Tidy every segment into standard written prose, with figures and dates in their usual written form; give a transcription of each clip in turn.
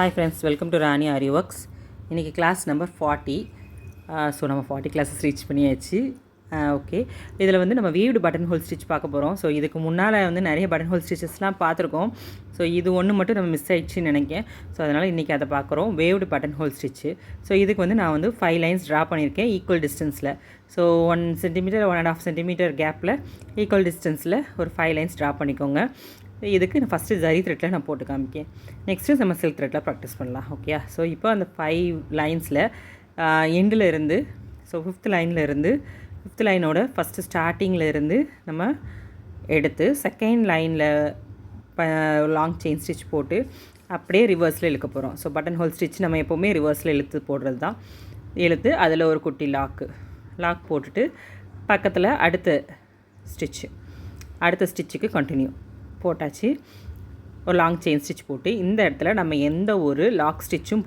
Hi friends, welcome to Rani Ari Works. இன்றைக்கி class number 40. So நம்ம 40 classes reach பண்ணியாச்சு. Okay, இதில் வந்து நம்ம வீவ்டு பட்டன் ஹோல் ஸ்டிச் பார்க்க போகிறோம். ஸோ இதுக்கு முன்னால் வந்து நிறைய பட்டன் ஹோல் ஸ்டிச்சஸ்லாம் பார்த்துருக்கோம். ஸோ இது ஒன்று மட்டும் நம்ம மிஸ் ஆகிடுச்சின்னு நினைக்கிறேன். ஸோ அதனால் இன்றைக்கி அதை பார்க்குறோம், waved button whole stitch. So இதுக்கு வந்து நான் வந்து 5 லைன்ஸ் ட்ரா பண்ணியிருக்கேன் ஈக்குவல் டிஸ்டன்ஸில். ஸோ 1 சென்டிமீட்டர் 1.5 சென்டிமீட்டர் கேப்பில் ஈக்குவல் டிஸ்டன்ஸில் ஒரு 5 லைன்ஸ் ட்ரா பண்ணிக்கோங்க. இதுக்கு நான் ஃபஸ்ட்டு ஜரி த்ரெட்டில் நான் போட்டு காமிக்கேன். நெக்ஸ்ட்டு நம்ம சில்க் த்ரெட்டில் ப்ராக்டிஸ் பண்ணலாம். ஓகே, ஸோ இப்போ அந்த 5 லைன்ஸில் எண்டில் இருந்து, ஸோ 5th லைனில் இருந்து 5th லைனோட ஃபஸ்ட்டு ஸ்டார்டிங்கில் இருந்து நம்ம எடுத்து செகண்ட் லைனில் லாங் செயின் ஸ்டிச் போட்டு அப்படியே ரிவர்ஸில் இழுக்க போகிறோம். ஸோ பட்டன் ஹோல் ஸ்டிச் நம்ம எப்போவுமே ரிவர்ஸில் இழுத்து போடுறது தான். இழுத்து அதில் ஒரு குட்டி லாக் போட்டுட்டு பக்கத்தில் அடுத்த ஸ்டிச்சுக்கு கண்டினியூ போட்டாச்சு. ஒரு லாங் செயின் ஸ்டிச் போட்டு இந்த இடத்துல நம்ம எந்த ஒரு லாக் ஸ்டிச்சும்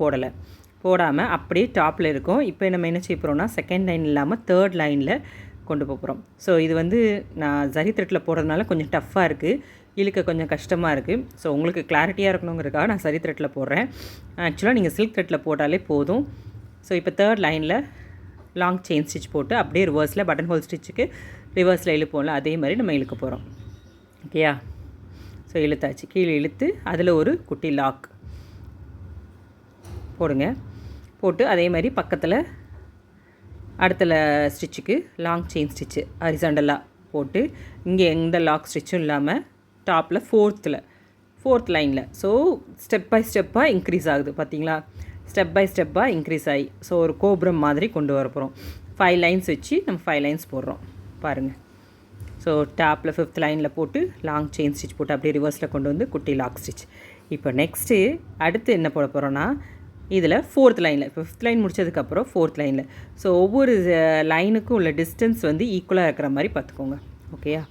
போடாமல் அப்படியே டாப்பில் இருக்கும். இப்போ நம்ம என்ன செய்ய போகிறோம்னா செகண்ட் லைன் இல்லாமல் 3rd லைனில் கொண்டு போகிறோம். ஸோ இது வந்து நான் ஜரி த்ரெட்டில் போடுறதுனால கொஞ்சம் டஃப்பாக இருக்குது, இழுக்க கொஞ்சம் கஷ்டமாக இருக்குது. ஸோ உங்களுக்கு கிளாரிட்டியாக இருக்கணுங்கிறதுக்காக நான் ஜரி த்ரெட்டில் போடுறேன். ஆக்சுவலாக நீங்கள் சில்க் த்ரெட்டில் போட்டாலே போதும். ஸோ இப்போ 3rd லைனில் லாங் செயின் ஸ்டிச் போட்டு அப்படியே ரிவர்ஸில் பட்டன் ஹோல் ஸ்டிச்சுக்கு ரிவர்ஸில் இழுப்போம்ல, அதே மாதிரி நம்ம இழுக்க போகிறோம். ஓகேயா? ஸோ இழுத்தாச்சு. கீழே இழுத்து அதில் ஒரு குட்டி லாக் போட்டு அதே மாதிரி பக்கத்தில் அடுத்த ஸ்டிச்சுக்கு லாங் செயின் ஸ்டிச்சு ஹரிசாண்டலாக போட்டு இங்கே எந்த லாக் ஸ்டிச்சும் இல்லாமல் டாப்பில் 4th லைனில். ஸோ ஸ்டெப் பை ஸ்டெப்பாக இன்க்ரீஸ் ஆகுது பார்த்தீங்களா? ஸ்டெப் பை ஸ்டெப்பாக இன்க்ரீஸ் ஆகி ஸோ ஒரு கோபுரம் மாதிரி கொண்டு வர போகிறோம். 5 லைன்ஸ் வச்சு நம்ம 5 லைன்ஸ் போடுறோம் பாருங்கள். ஸோ டாப்பில் 5th லைனில் போட்டு லாங் செயின் ஸ்டிச் போட்டு அப்படியே ரிவர்ஸில் கொண்டு வந்து குட்டி லாக் ஸ்டிச். இப்போ நெக்ஸ்ட்டு அடுத்து என்ன போட போகிறோன்னா இதில் 4th லைனில் 5th லைன் முடித்ததுக்கப்புறம் 4th லைனில். ஸோ ஒவ்வொரு லைனுக்கும் உள்ள டிஸ்டன்ஸ் வந்து ஈக்குவலாக இருக்கிற மாதிரி பார்த்துக்கோங்க. ஓகேயா?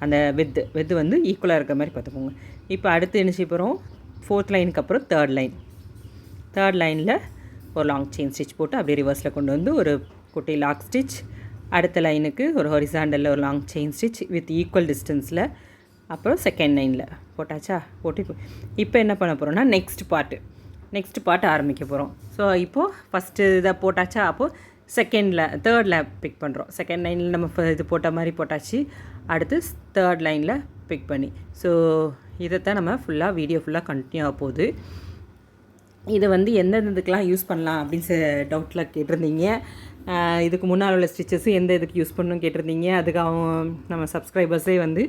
அந்த வித்து வந்து ஈக்குவலாக இருக்கிற மாதிரி பார்த்துக்கோங்க. இப்போ அடுத்து என்ன செய்ய போகிறோம்? 4th லைனுக்கு அப்புறம் 3rd லைனில் ஒரு லாங் செயின் ஸ்டிச் போட்டு அப்படியே ரிவர்ஸில் கொண்டு வந்து ஒரு குட்டி லாக் ஸ்டிச். அடுத்த லைனுக்கு ஒரு ஹொரிசாண்டலில் ஒரு long chain stitch with equal டிஸ்டன்ஸில். அப்புறம் செகண்ட் லைனில் போட்டாச்சா? போட்டு இப்போ என்ன பண்ண போகிறோன்னா நெக்ஸ்ட் பார்ட் ஆரம்பிக்க போகிறோம். ஸோ இப்போது ஃபஸ்ட்டு இதை போட்டாச்சா? அப்போது 3rd பிக் பண்ணுறோம். செகண்ட் லைனில் நம்ம இது போட்ட மாதிரி போட்டாச்சு. அடுத்து 3rd லைனில் பிக் பண்ணி, ஸோ இதைத்தான் நம்ம வீடியோ ஃபுல்லாக கண்டினியூ ஆக போகுது. இதை வந்து எந்தெந்ததுக்கெலாம் யூஸ் பண்ணலாம் அப்படின்னு டவுட்டில் கேட்டிருந்தீங்க. இதுக்கு முன்னால் உள்ள ஸ்டிச்சஸு எந்த இதுக்கு யூஸ் பண்ணணும்னு கேட்டிருந்தீங்க. அதுக்கு நம்ம சப்ஸ்கிரைபர்ஸே வந்து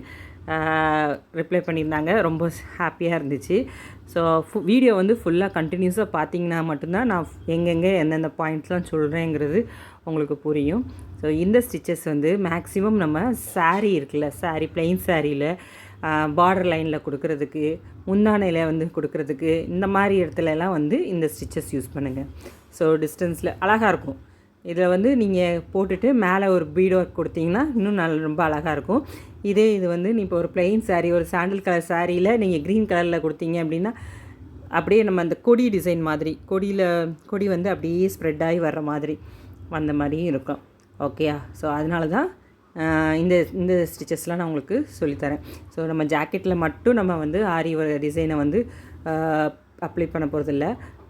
ரிப்ளை பண்ணியிருந்தாங்க. ரொம்ப ஹாப்பியாக இருந்துச்சு. ஸோ வீடியோ வந்து ஃபுல்லாக கண்டினியூஸாக பார்த்தீங்கன்னா மட்டும்தான் நான் எங்கெங்கே எந்தெந்த பாயிண்ட்ஸ்லாம் சொல்கிறேங்கிறது உங்களுக்கு புரியும். ஸோ இந்த ஸ்டிச்சஸ் வந்து மேக்ஸிமம் நம்ம சாரீ இருக்குல்ல, ப்ளெயின் சாரியில் பார்டர் லைனில் கொடுக்குறதுக்கு, முந்தானையில் வந்து கொடுக்குறதுக்கு, இந்த மாதிரி இடத்துலலாம் வந்து இந்த ஸ்டிச்சஸ் யூஸ் பண்ணுங்கள். ஸோ டிஸ்டன்ஸில் அழகாக இருக்கும். இதில் வந்து நீங்கள் போட்டுட்டு மேலே ஒரு பீட் ஒர்க் கொடுத்தீங்கன்னா இன்னும் ரொம்ப அழகாக இருக்கும். இது வந்து இப்போ ஒரு ப்ளெயின் சாரீ, ஒரு சாண்டில் கலர் சாரியில் நீங்கள் க்ரீன் கலரில் கொடுத்தீங்க அப்படின்னா அப்படியே நம்ம அந்த கொடி டிசைன் மாதிரி கொடி வந்து அப்படியே ஸ்ப்ரெட் ஆகி வர்ற மாதிரி வந்த மாதிரியும் இருக்கும். ஓகேயா? ஸோ அதனால தான் இந்த ஸ்டிச்சஸ்லாம் நான் உங்களுக்கு சொல்லித்தரேன். ஸோ நம்ம ஜாக்கெட்டில் மட்டும் நம்ம வந்து ஆரி டிசைனை வந்து அப்ளை பண்ண போகிறதில்ல.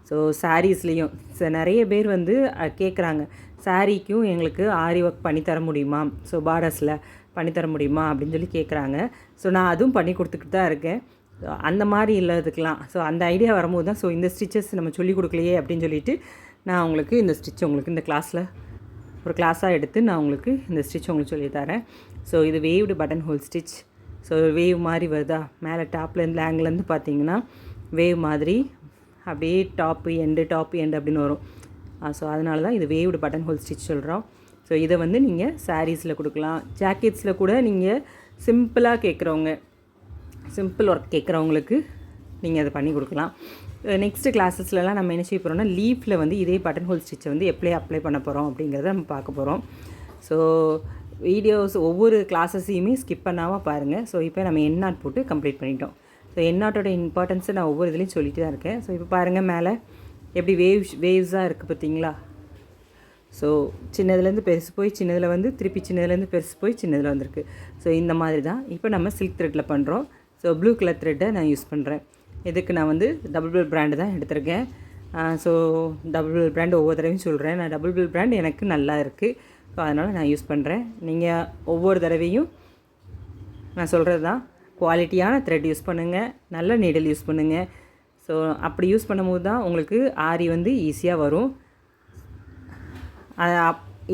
ஸோ சாரீஸ்லேயும் நிறைய பேர் வந்து கேட்குறாங்க, சாரீக்கும் எங்களுக்கு ஆரி ஒர்க் பண்ணித்தர முடியுமா, ஸோ பார்டர்ஸில் பண்ணித்தர முடியுமா அப்படின்னு சொல்லி கேட்குறாங்க. ஸோ நான் அதுவும் பண்ணி கொடுத்துக்கிட்டு தான் இருக்கேன். அந்த மாதிரி இல்லதுக்கெலாம் ஸோ அந்த ஐடியா வரும்போது தான் ஸோ இந்த ஸ்டிச்சஸ் நம்ம சொல்லிக் கொடுக்கலையே அப்படின்னு சொல்லிவிட்டு நான் உங்களுக்கு இந்த ஸ்டிச் உங்களுக்கு இந்த கிளாஸில் ஒரு கிளாஸாக எடுத்து நான் உங்களுக்கு இந்த ஸ்டிச் உங்களுக்கு சொல்லித்தரேன். ஸோ இது waved button hole stitch. So wave மாதிரி வருதா, மேலே டாப்லேருந்து ஆங்கிலேருந்து பார்த்தீங்கன்னா வேவ் மாதிரி அப்படியே டாப்பு எண்டு அப்படின்னு வரும். ஸோ அதனால தான் இது வேவ்டு பட்டன் ஹோல் ஸ்டிச் சொல்கிறோம். ஸோ இதை வந்து நீங்கள் சாரீஸில் கொடுக்கலாம், ஜாக்கெட்ஸில் கூட நீங்கள் சிம்பிள் ஒர்க் கேட்குறவங்களுக்கு நீங்கள் அதை பண்ணி கொடுக்கலாம். நெக்ஸ்ட்டு கிளாஸஸ்லலாம் நம்ம என்ன செய்ய போகிறோம்னா லீஃபில் வந்து இதே பட்டன் ஹோல் ஸ்டிச்சை வந்து எப்படி அப்ளை பண்ண போகிறோம் அப்படிங்கிறத நம்ம பார்க்க போகிறோம். ஸோ வீடியோஸ் ஒவ்வொரு கிளாஸஸையுமே ஸ்கிப் பண்ணாமல் பாருங்கள். ஸோ இப்போ நம்ம எண்ணாட் போட்டு கம்ப்ளீட் பண்ணிட்டோம். ஸோ எண்ணாட்டோட இம்பார்ட்டன்ஸை நான் ஒவ்வொரு இதுலேயும் சொல்லிட்டு தான் இருக்கேன். ஸோ இப்போ பாருங்கள் மேலே எப்படி வேவ்ஸாக இருக்குது பார்த்தீங்களா? ஸோ சின்னதுலேருந்து பெருசு போய் சின்னதில் வந்து திருப்பி சின்னதுலேருந்து பெருசு போய் சின்னதில் வந்திருக்கு. ஸோ இந்த மாதிரி தான் இப்போ நம்ம சில்க் த்ரெட்டில் பண்ணுறோம். ஸோ ப்ளூ கலர் த்ரெட்டை நான் யூஸ் பண்ணுறேன். இதுக்கு நான் வந்து டபுள் பில் பிராண்டு தான் எடுத்திருக்கேன். ஸோ டபுள் பில் பிராண்ட் ஒவ்வொரு தடவையும் சொல்கிறேன். நான் டபுள் பில் பிராண்ட் எனக்கு நல்லா இருக்குது. ஸோ அதனால் நான் யூஸ் பண்ணுறேன். நீங்கள் ஒவ்வொரு தடவையும் நான் சொல்கிறது தான், குவாலிட்டியான த்ரெட் யூஸ் பண்ணுங்கள், நல்ல நீடில் யூஸ் பண்ணுங்கள். ஸோ அப்படி யூஸ் பண்ணும்போது தான் உங்களுக்கு ஆரி வந்து ஈஸியாக வரும்.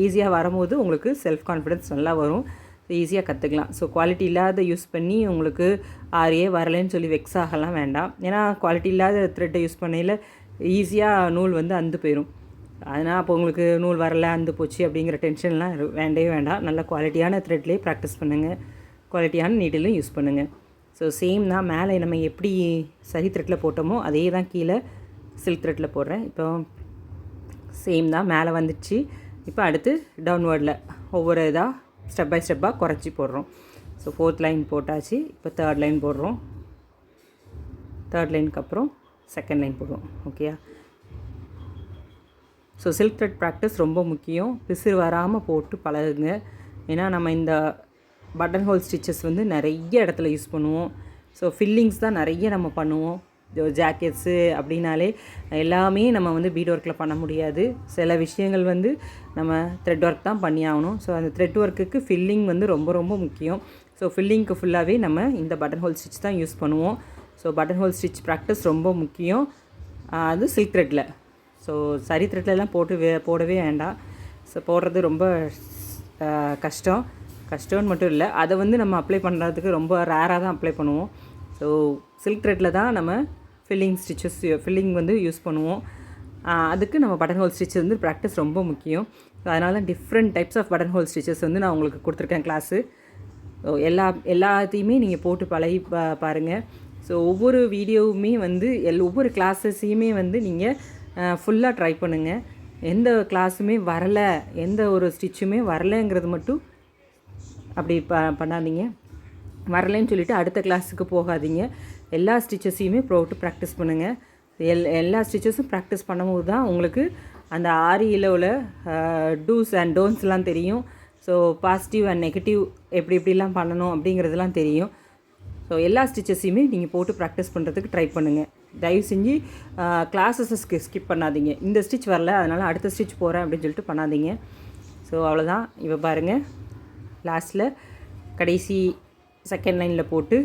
ஈஸியாக வரும்போது உங்களுக்கு செல்ஃப் கான்ஃபிடென்ஸ் நல்லா வரும். ஈஸியாக கற்றுக்கலாம். ஸோ குவாலிட்டி இல்லாத யூஸ் பண்ணி உங்களுக்கு ஆரியே வரலைன்னு சொல்லி வெக்ஸ் ஆகலாம் வேண்டாம். ஏன்னா குவாலிட்டி இல்லாத த்ரெட்டை யூஸ் பண்ணையில் ஈஸியாக நூல் வந்து அந்து போயிடும். அதனால் அப்போ உங்களுக்கு நூல் வரலை, அந்து போச்சு அப்படிங்கிற டென்ஷன்லாம் வேண்டவே வேண்டாம். நல்ல குவாலிட்டியான த்ரெட்லேயே ப்ராக்டிஸ் பண்ணுங்கள், குவாலிட்டியான நீடிலும் யூஸ் பண்ணுங்கள். ஸோ சேம் தான், மேலே நம்ம எப்படி சரி த்ரெட்டில் போட்டோமோ அதே தான் கீழே சில்க் த்ரெட்டில் போடுறேன். இப்போ சேம் தான், மேலே வந்துடுச்சு. இப்போ அடுத்து டவுன்வர்டில் ஒவ்வொரு இதாக ஸ்டெப் பை ஸ்டெப்பாக குறைச்சி போடுறோம். ஸோ 4th லைன் போட்டாச்சு. இப்போ 3rd லைன் போடுறோம். 3rd லைனுக்கு அப்புறம் 2nd லைன் போடுவோம். ஓகேயா? ஸோ சில்க் த்ரெட் ப்ராக்டிஸ் ரொம்ப முக்கியம். பிசிறு வராமல் போட்டு பழகுங்க. ஏன்னா நம்ம இந்த பட்டன் ஹோல் ஸ்டிச்சஸ் வந்து நிறைய இடத்துல யூஸ் பண்ணுவோம். ஸோ ஃபில்லிங்ஸ் தான் நிறைய நம்ம பண்ணுவோம். ஜாக்கெட்ஸு அப்படின்னாலே எல்லாமே நம்ம வந்து பீட் ஒர்க்கில் பண்ண முடியாது. சில விஷயங்கள் வந்து நம்ம த்ரெட் ஒர்க் தான் பண்ணி ஆகணும். ஸோ அந்த த்ரெட் ஒர்க்குக்கு ஃபில்லிங் வந்து ரொம்ப ரொம்ப முக்கியம். ஸோ ஃபில்லிங்க்கு ஃபுல்லாகவே நம்ம இந்த பட்டன் ஹோல் ஸ்டிச் தான் யூஸ் பண்ணுவோம். So button hole stitch practice ரொம்ப முக்கியம். அது சில்க் த்ரெட்டில். ஸோ சரி த்ரெட்லலாம் போடவே வேண்டாம். ஸோ போடுறது ரொம்ப கஷ்டம்னு மட்டும் இல்லை, அதை வந்து நம்ம அப்ளை பண்ணுறதுக்கு ரொம்ப ரேராக தான் அப்ளை பண்ணுவோம். ஸோ சில்க் த்ரெட்டில் தான் நம்ம ஃபில்லிங் வந்து யூஸ் பண்ணுவோம். அதுக்கு நம்ம பட்டன் ஹோல் ஸ்டிச் வந்து ப்ராக்டிஸ் ரொம்ப முக்கியம். ஸோ அதனால different types off button whole stitches வந்து நான் உங்களுக்கு கொடுத்துருக்கேன் கிளாஸு. ஸோ எல்லாத்தையுமே நீங்கள் போட்டு பழகி பாருங்கள். ஸோ ஒவ்வொரு வீடியோவுமே வந்து ஒவ்வொரு கிளாஸஸையுமே வந்து நீங்கள் ஃபுல்லாக ட்ரை பண்ணுங்கள். எந்த கிளாஸுமே வரலை, எந்த ஒரு ஸ்டிச்சுமே வரலைங்கிறது மட்டும் அப்படி பண்ணாதீங்க. வரலைன்னு சொல்லிவிட்டு அடுத்த கிளாஸுக்கு போகாதீங்க. எல்லா ஸ்டிச்சஸையுமே போட்டு ப்ராக்டிஸ் பண்ணுங்கள். எல்லா ஸ்டிச்சஸும் ப்ராக்டிஸ் பண்ணும்போது தான் உங்களுக்கு அந்த ஆரியில் உள்ள டூஸ் அண்ட் டோன்ட்ஸ்லாம் தெரியும். ஸோ பாசிட்டிவ் அண்ட் நெகட்டிவ் எப்படிலாம் பண்ணணும் அப்படிங்கிறதுலாம் தெரியும். ஸோ எல்லா ஸ்டிச்சஸையுமே நீங்கள் போட்டு ப்ராக்டிஸ் பண்ணுறதுக்கு ட்ரை பண்ணுங்கள். தயவு செஞ்சு கிளாஸஸை ஸ்கிப் பண்ணாதீங்க. இந்த ஸ்டிச் வரல அதனால் அடுத்த ஸ்டிச் போகிறேன் அப்படின்னு சொல்லிட்டு பண்ணாதீங்க. ஸோ அவ்வளோதான். இப்போ பாருங்கள், லாஸ்ட்டில் கடைசி 2nd லைனில் போட்டு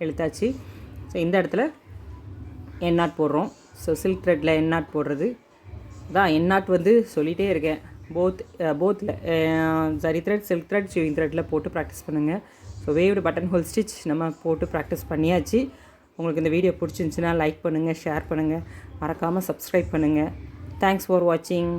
இழுத்தாச்சு. ஸோ இந்த இடத்துல எண்ணாட் போடுறோம். ஸோ சில்க் த்ரெட்டில் எண்ணாட் போடுறது தான். எண்ணாட் வந்து சொல்லிகிட்டே இருக்கேன். போத்தில் சரி த்ரெட், சில்க் த்ரெட், ஷிவிங் த்ரெட்டில் போட்டு ப்ராக்டிஸ் பண்ணுங்கள். So waved button hole stitch நம்ம போட்டு ப்ராக்டிஸ் பண்ணியாச்சு. உங்களுக்கு இந்த வீடியோ பிடிச்சிருந்துச்சின்னா லைக் பண்ணுங்கள், ஷேர் பண்ணுங்கள், மறக்காமல் சப்ஸ்கிரைப் பண்ணுங்கள். தேங்க்ஸ் ஃபார் வாட்சிங்.